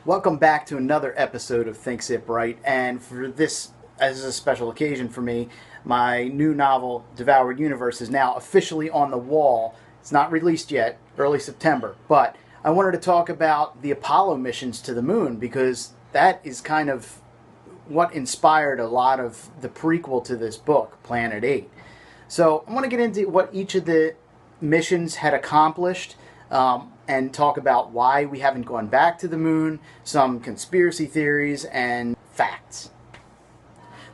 Welcome back to another episode of Think Sit Bright, and for this, as a special occasion for me, my new novel, Devoured Universe, is now officially on the wall. It's not released yet, early September, but I wanted to talk about the Apollo missions to the moon because that is kind of what inspired a lot of the prequel to this book, Planet 8. So I want to get into what each of the missions had accomplished, and talk about why we haven't gone back to the moon, some conspiracy theories, and facts.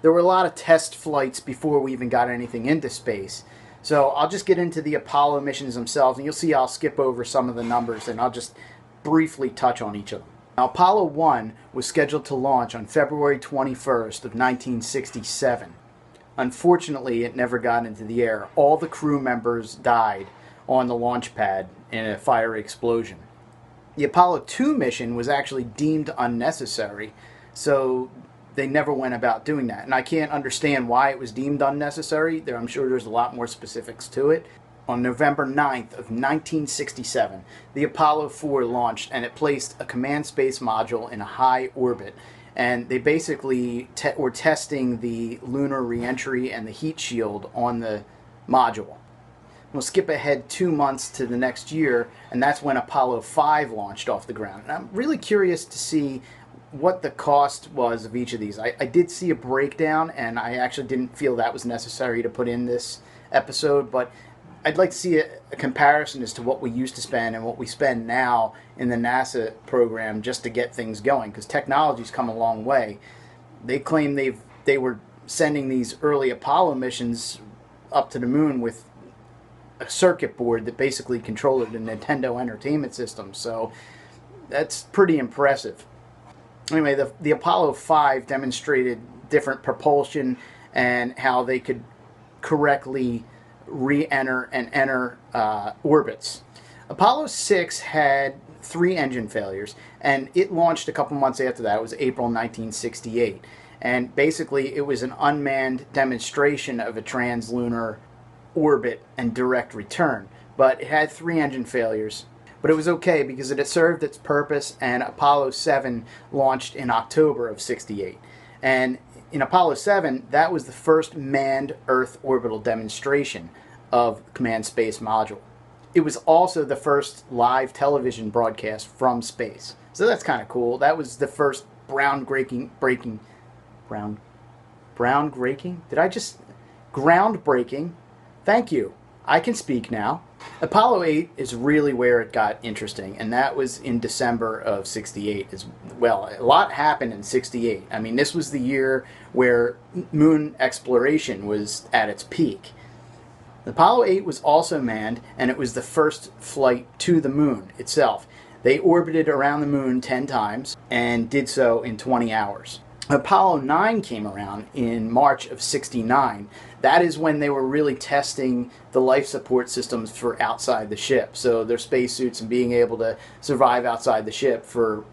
There were a lot of test flights before we even got anything into space. So I'll just get into the Apollo missions themselves, and you'll see I'll skip over some of the numbers, and I'll just briefly touch on each of them. Now, Apollo 1 was scheduled to launch on February 21st of 1967. Unfortunately, it never got into the air. All the crew members died on the launch pad in a fiery explosion. The Apollo 2 mission was actually deemed unnecessary, so they never went about doing that. And I can't understand why it was deemed unnecessary. I'm sure there's a lot more specifics to it. On November 9th of 1967, the Apollo 4 launched, and it placed a command space module in a high orbit. And they basically were testing the lunar reentry and the heat shield on the module. We'll skip ahead 2 months to the next year, and that's when Apollo 5 launched off the ground. And I'm really curious to see what the cost was of each of these. I did see a breakdown, and I actually didn't feel that was necessary to put in this episode, but I'd like to see a comparison as to what we used to spend and what we spend now in the NASA program just to get things going, because technology's come a long way. They claim they were sending these early Apollo missions up to the moon with a circuit board that basically controlled the Nintendo Entertainment System, so that's pretty impressive. Anyway, the Apollo 5 demonstrated different propulsion and how they could correctly re-enter and enter orbits. Apollo 6 had 3 engine failures, and it launched a couple months after that. It was April 1968, and basically it was an unmanned demonstration of a translunar orbit and direct return, but it had 3 engine failures. But it was okay because it had served its purpose, and Apollo 7 launched in October of 68. And in Apollo 7, that was the first manned Earth orbital demonstration of Command Space Module. It was also the first live television broadcast from space. So that's kind of cool. That was the first groundbreaking. Thank you. I can speak now. Apollo 8 is really where it got interesting, and that was in December of 68 as well. A lot happened in 68. I mean, this was the year where moon exploration was at its peak. Apollo 8 was also manned, and it was the first flight to the moon itself. They orbited around the moon 10 times and did so in 20 hours. Apollo 9 came around in March of 69. That is when they were really testing the life support systems for outside the ship. So their spacesuits and being able to survive outside the ship for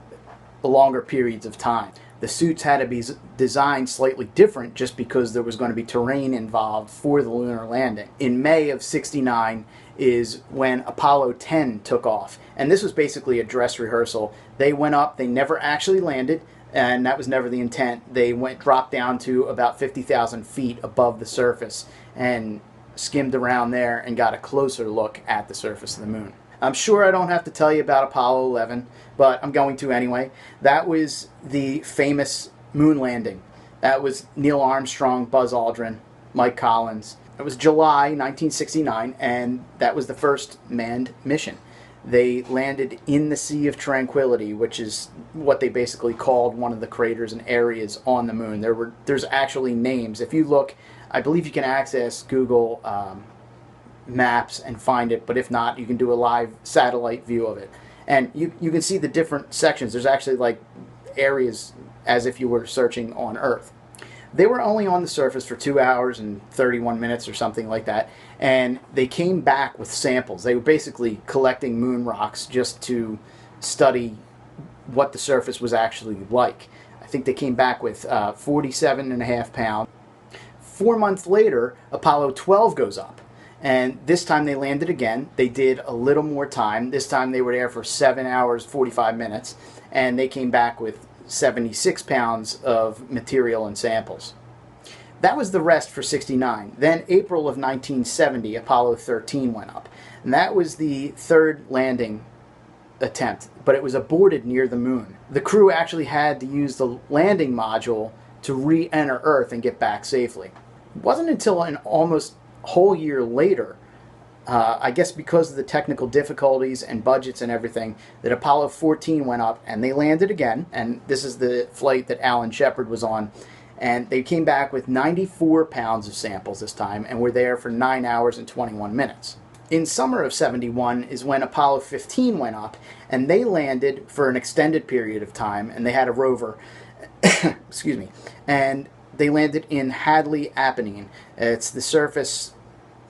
longer periods of time. The suits had to be designed slightly different just because there was going to be terrain involved for the lunar landing. In May of 69 is when Apollo 10 took off. And this was basically a dress rehearsal. They went up, they never actually landed, and that was never the intent. They dropped down to about 50,000 feet above the surface and skimmed around there and got a closer look at the surface of the moon. I'm sure I don't have to tell you about Apollo 11, but I'm going to anyway. That was the famous moon landing. That was Neil Armstrong, Buzz Aldrin, Mike Collins. It was July 1969, and that was the first manned mission. They landed in the Sea of Tranquility, which is what they basically called one of the craters and areas on the moon. There's actually names. If you look, I believe you can access Google Maps and find it, but if not, you can do a live satellite view of it. And you can see the different sections. There's actually like areas as if you were searching on Earth. They were only on the surface for 2 hours and 31 minutes or something like that, and they came back with samples. They were basically collecting moon rocks just to study what the surface was actually like. I think they came back with 47.5 pounds. 4 months later, Apollo 12 goes up, and this time they landed again. They did a little more time. This time they were there for 7 hours, 45 minutes, and they came back with 76 pounds of material and samples. That was the rest for 69. Then April of 1970, Apollo 13 went up. And that was the third landing attempt, but it was aborted near the moon. The crew actually had to use the landing module to re-enter Earth and get back safely. It wasn't until an almost whole year later, I guess because of the technical difficulties and budgets and everything, that Apollo 14 went up and they landed again. And this is the flight that Alan Shepard was on. And they came back with 94 pounds of samples this time and were there for 9 hours and 21 minutes. In summer of 71 is when Apollo 15 went up, and they landed for an extended period of time, and they had a rover, excuse me, and they landed in Hadley, Apennine. It's the surface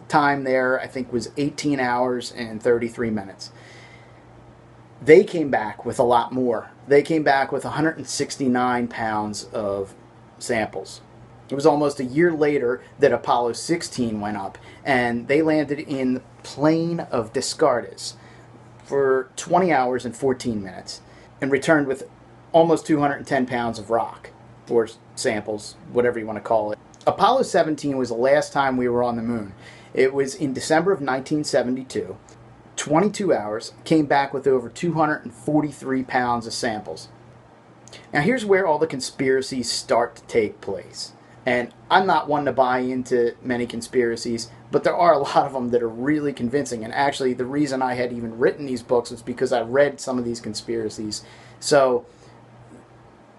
time there, I think, was 18 hours and 33 minutes. They came back with a lot more. They came back with 169 pounds of samples. It was almost a year later that Apollo 16 went up, and they landed in the plain of Descartes for 20 hours and 14 minutes and returned with almost 210 pounds of rock, or samples, whatever you want to call it. Apollo 17 was the last time we were on the moon. It was in December of 1972. 22 hours, came back with over 243 pounds of samples. Now here's where all the conspiracies start to take place. And I'm not one to buy into many conspiracies, but there are a lot of them that are really convincing. And actually, the reason I had even written these books was because I read some of these conspiracies. So,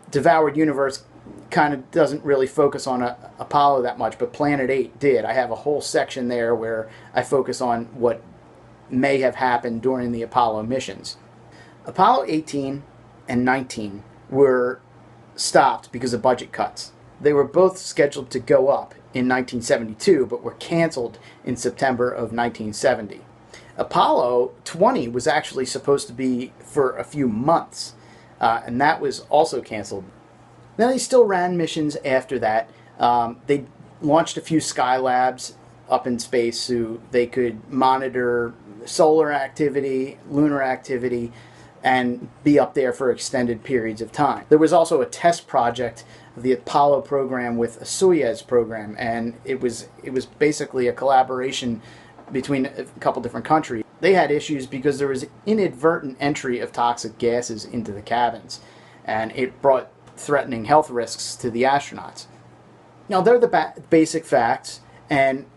Devoured Universe kind of doesn't really focus on Apollo that much, but Planet 8 did. I have a whole section there where I focus on what may have happened during the Apollo missions. Apollo 18 and 19 were stopped because of budget cuts. They were both scheduled to go up in 1972, but were canceled in September of 1970. Apollo 20 was actually supposed to be for a few months, and that was also canceled. Now, they still ran missions after that. They launched a few Skylabs up in space so they could monitor solar activity, lunar activity, and be up there for extended periods of time. There was also a test project of the Apollo program with a Soyuz program, and it was basically a collaboration between a couple different countries. They had issues because there was inadvertent entry of toxic gases into the cabins, and it brought threatening health risks to the astronauts. Now, they're the basic facts, and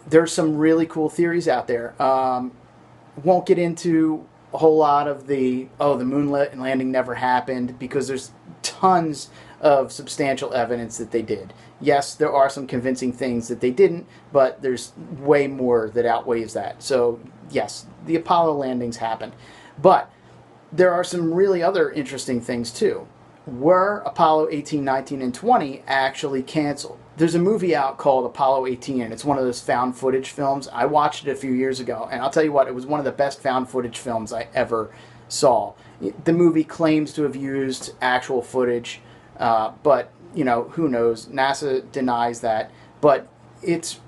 there's some really cool theories out there. Won't get into a whole lot of the moon landing never happened, because there's tons of substantial evidence that they did. Yes, there are some convincing things that they didn't, but there's way more that outweighs that. So yes, the Apollo landings happened. But there are some really other interesting things too. Were Apollo 18, 19, and 20 actually canceled? There's a movie out called Apollo 18, and it's one of those found footage films. I watched it a few years ago, and I'll tell you what, it was one of the best found footage films I ever saw. The movie claims to have used actual footage, but, you know, who knows? NASA denies that, but it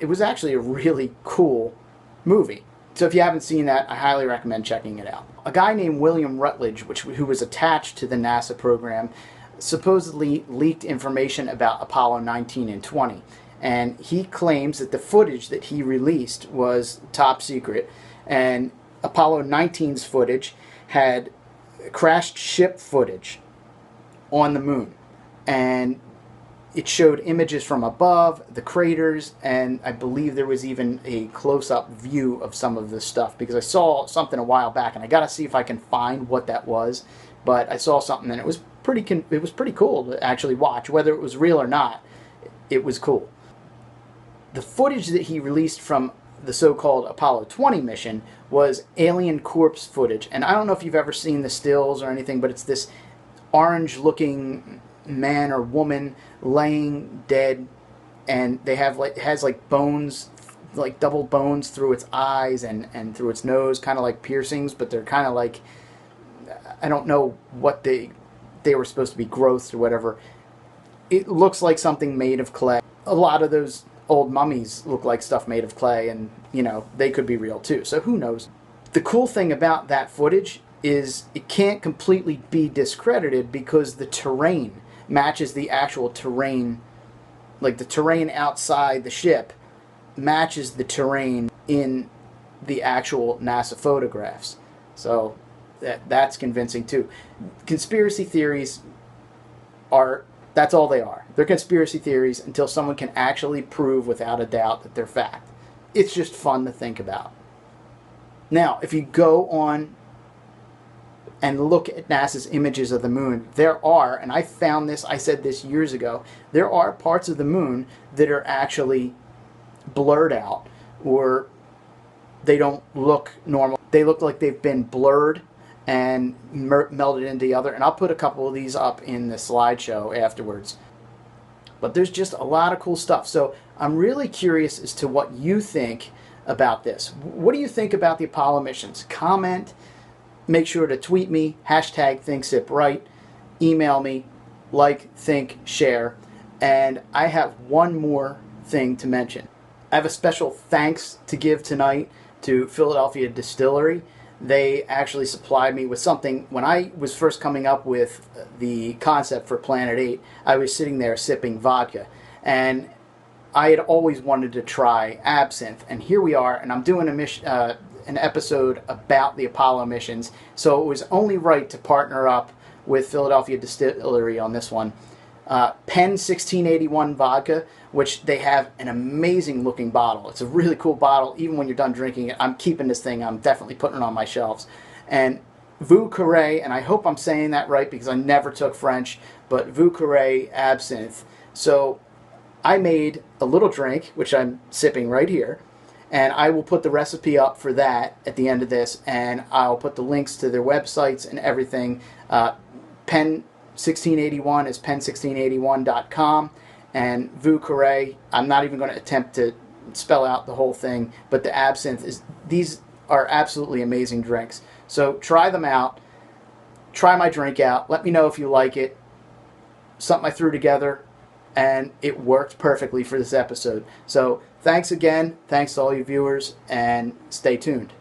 was actually a really cool movie. So if you haven't seen that, I highly recommend checking it out. A guy named William Rutledge, who was attached to the NASA program, supposedly leaked information about Apollo 19 and 20. And he claims that the footage that he released was top secret. And Apollo 19's footage had crashed ship footage on the moon. And it showed images from above, the craters, and I believe there was even a close-up view of some of this stuff, because I saw something a while back, and I got to see if I can find what that was. But I saw something, and it was pretty cool to actually watch. Whether it was real or not, it was cool. The footage that he released from the so-called Apollo 20 mission was alien corpse footage. And I don't know if you've ever seen the stills or anything, but it's this orange-looking man or woman laying dead, and they have has bones, like double bones through its eyes and through its nose, kind of like piercings, but they're kind of like, I don't know what they were supposed to be, growths or whatever. It looks like something made of clay. A lot of those old mummies look like stuff made of clay, and, you know, they could be real too, so who knows. The cool thing about that footage is it can't completely be discredited because the terrain matches the actual terrain, like the terrain outside the ship matches the terrain in the actual NASA photographs. So that's convincing too. Conspiracy theories are, that's all they are. They're conspiracy theories until someone can actually prove without a doubt that they're fact. It's just fun to think about. Now, if you go on and look at NASA's images of the moon, there are, and I found this, I said this years ago, there are parts of the moon that are actually blurred out, or they don't look normal. They look like they've been blurred and melded into the other. And I'll put a couple of these up in the slideshow afterwards. But there's just a lot of cool stuff. So I'm really curious as to what you think about this. What do you think about the Apollo missions? Comment. Make sure to tweet me, #ThinkSipRight. Email me, like, think, share. And I have one more thing to mention. I have a special thanks to give tonight to Philadelphia Distillery. They actually supplied me with something. When I was first coming up with the concept for Planet 8, I was sitting there sipping vodka. And I had always wanted to try absinthe. And here we are, and I'm doing an episode about the Apollo missions. So it was only right to partner up with Philadelphia Distillery on this one. Penn 1681 vodka, which they have an amazing looking bottle. It's a really cool bottle. Even when you're done drinking it, I'm keeping this thing. I'm definitely putting it on my shelves. And Vieux Carre, and I hope I'm saying that right because I never took French, but Vieux Carre Absinthe. So I made a little drink, which I'm sipping right here, and I will put the recipe up for that at the end of this, and I'll put the links to their websites and everything. Penn 1681 is penn1681.com, and Vieux Carre, I'm not even going to attempt to spell out the whole thing, but the absinthe is, these are absolutely amazing drinks. So try them out, try my drink out, let me know if you like it. Something I threw together, and it worked perfectly for this episode. So thanks again, thanks to all you viewers, and stay tuned.